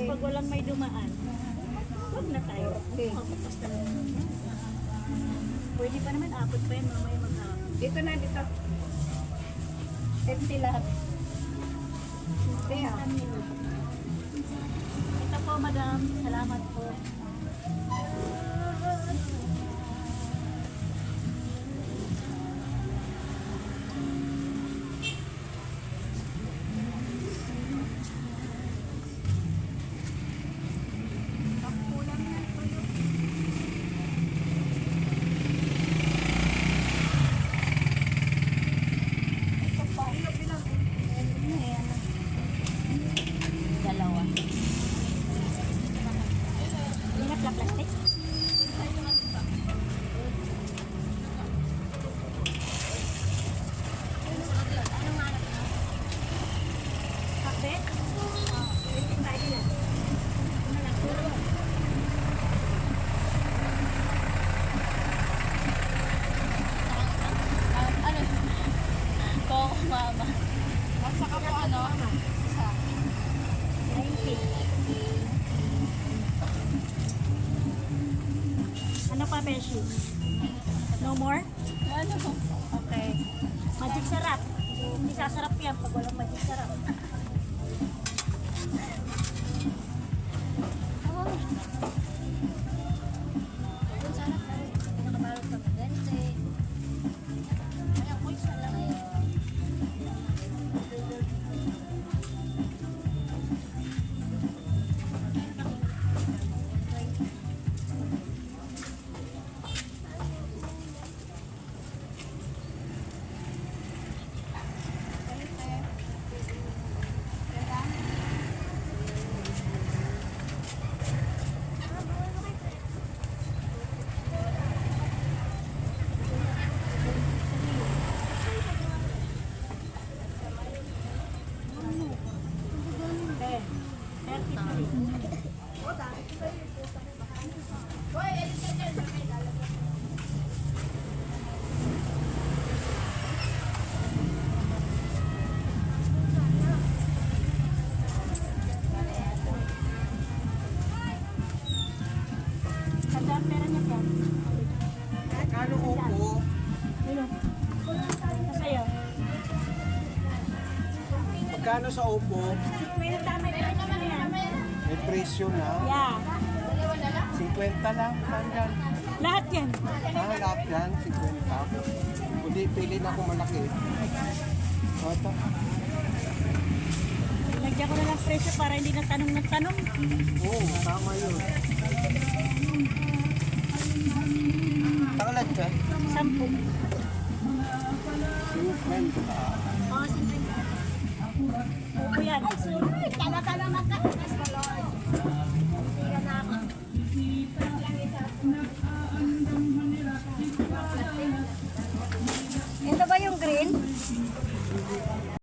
Pag walang may dumaan, huwag na tayo. Basta pwede pa naman, akot pa yan, mamaya mag-akot. Dito na, dito. Empty lahat. Ito po, madam. Salamat po. Dalawa. Ingat lang plastic. Kape? Waiting tayo lang. Ano lang, puro. Ano? Koko mama. Saka po ano? Isa. 90. Ano pa, Beshi? No more? Ano? Okay. Magic sarap. Hindi sasarap yan pag walang magic sarap. Sandaan pera niya po. Kano upo? Ano? Sa'yo. Magkano sa upo? May nadamay pa naman yan. May presyo na. Yeah. 50 lang. Saan yan? Lahat yan. Lahat yan, 50. Kundi pili na kung malaki. Ito. Lagyan ko na lang presyo para hindi na tanong ng tanong. Oo, tama yun. Tangalad ka? 10. 50. Oh, 50. Opo yan. Tala-tala na ka.